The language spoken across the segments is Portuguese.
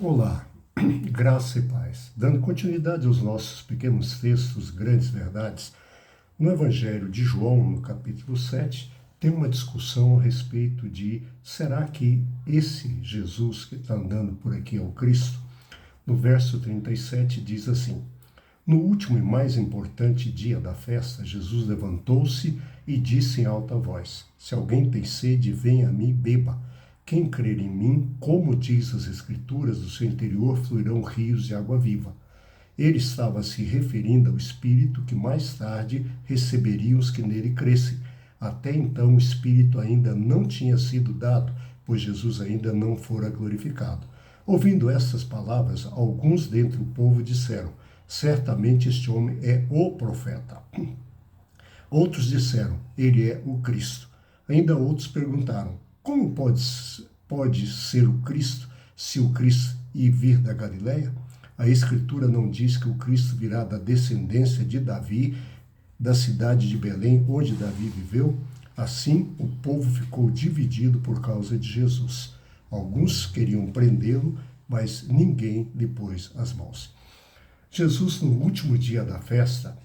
Olá, graça e paz. Dando continuidade aos nossos pequenos textos, grandes verdades, no Evangelho de João, no capítulo 7, tem uma discussão a respeito de será que esse Jesus que está andando por aqui é o Cristo? No verso 37 diz assim: No último e mais importante dia da festa, Jesus levantou-se e disse em alta voz: Se alguém tem sede, venha a mim e beba. Quem crer em mim, como diz as Escrituras, do seu interior fluirão rios de água viva. Ele estava se referindo ao Espírito que mais tarde receberiam os que nele crescem. Até então o Espírito ainda não tinha sido dado, pois Jesus ainda não fora glorificado. Ouvindo estas palavras, alguns dentre o povo disseram: Certamente este homem é o profeta. Outros disseram: Ele é o Cristo. Ainda outros perguntaram: Como pode ser o Cristo, se o Cristo vir da Galileia? A Escritura não diz que o Cristo virá da descendência de Davi, da cidade de Belém, onde Davi viveu? Assim, o povo ficou dividido por causa de Jesus. Alguns queriam prendê-lo, mas ninguém lhe pôs as mãos. Jesus, no último dia da festa,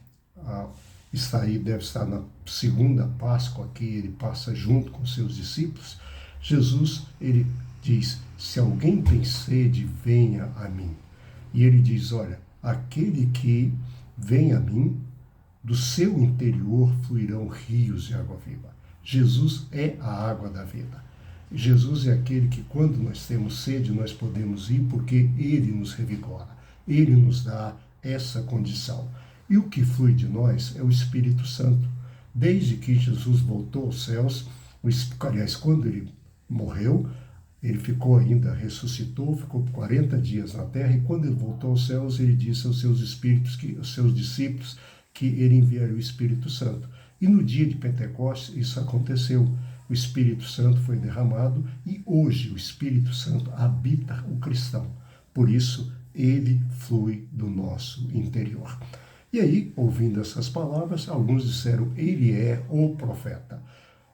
deve estar na segunda Páscoa, que ele passa junto com seus discípulos. Jesus, ele diz: se alguém tem sede, venha a mim. E ele diz: olha, aquele que vem a mim, do seu interior fluirão rios de água viva. Jesus é a água da vida. Jesus é aquele que, quando nós temos sede, nós podemos ir, porque ele nos revigora. Ele nos dá essa condição. E o que flui de nós é o Espírito Santo. Desde que Jesus voltou aos céus, aliás, quando ele morreu, ele ficou ainda, ressuscitou, ficou por 40 dias na terra, e quando ele voltou aos céus, ele disse aos seus aos seus discípulos, que ele enviaria o Espírito Santo. E no dia de Pentecostes, isso aconteceu. O Espírito Santo foi derramado, e hoje o Espírito Santo habita o cristão. Por isso, ele flui do nosso interior. E aí, ouvindo essas palavras, alguns disseram: ele é o profeta.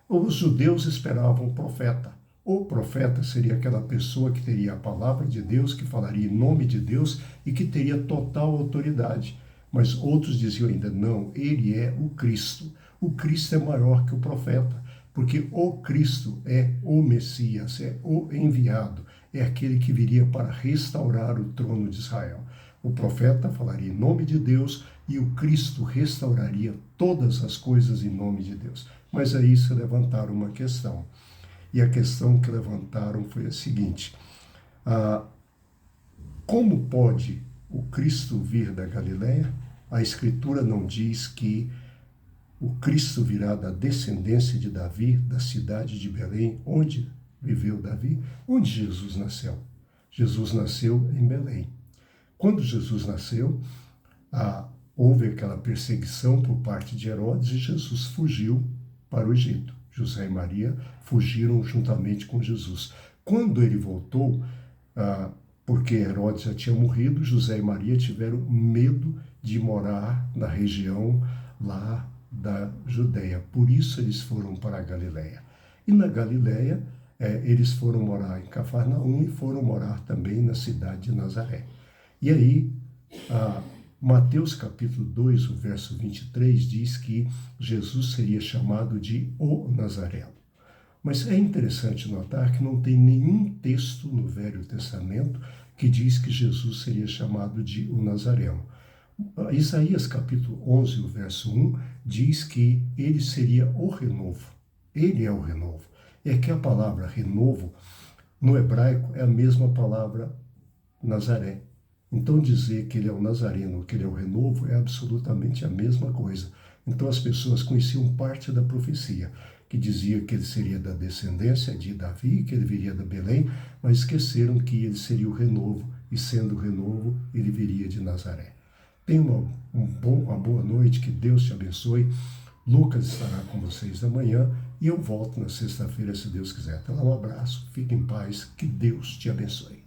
Os judeus esperavam o profeta. O profeta seria aquela pessoa que teria a palavra de Deus, que falaria em nome de Deus e que teria total autoridade. Mas outros diziam ainda: não, ele é o Cristo. O Cristo é maior que o profeta, porque o Cristo é o Messias, é o enviado, é aquele que viria para restaurar o trono de Israel. O profeta falaria em nome de Deus e o Cristo restauraria todas as coisas em nome de Deus. Mas aí se levantaram uma questão. E a questão que levantaram foi a seguinte: como pode o Cristo vir da Galileia? A Escritura não diz que o Cristo virá da descendência de Davi, da cidade de Belém, onde viveu Davi, onde Jesus nasceu. Jesus nasceu em Belém. Quando Jesus nasceu, houve aquela perseguição por parte de Herodes e Jesus fugiu para o Egito. José e Maria fugiram juntamente com Jesus. Quando ele voltou, porque Herodes já tinha morrido, José e Maria tiveram medo de morar na região lá da Judéia. Por isso eles foram para a Galileia. E na Galileia, eles foram morar em Cafarnaum e foram morar também na cidade de Nazaré. E aí, Mateus capítulo 2, o verso 23, diz que Jesus seria chamado de o Nazareno. Mas é interessante notar que não tem nenhum texto no Velho Testamento que diz que Jesus seria chamado de o Nazareno. Isaías capítulo 11, o verso 1, diz que ele seria o renovo. Ele é o renovo. É que a palavra renovo, no hebraico, é a mesma palavra Nazaré. Então dizer que ele é o Nazareno, que ele é o renovo, é absolutamente a mesma coisa. Então as pessoas conheciam parte da profecia, que dizia que ele seria da descendência de Davi, que ele viria da Belém, mas esqueceram que ele seria o renovo, e sendo o renovo, ele viria de Nazaré. Tenha uma boa noite, que Deus te abençoe. Lucas estará com vocês amanhã e eu volto na sexta-feira, se Deus quiser. Até lá, um abraço, fique em paz, que Deus te abençoe.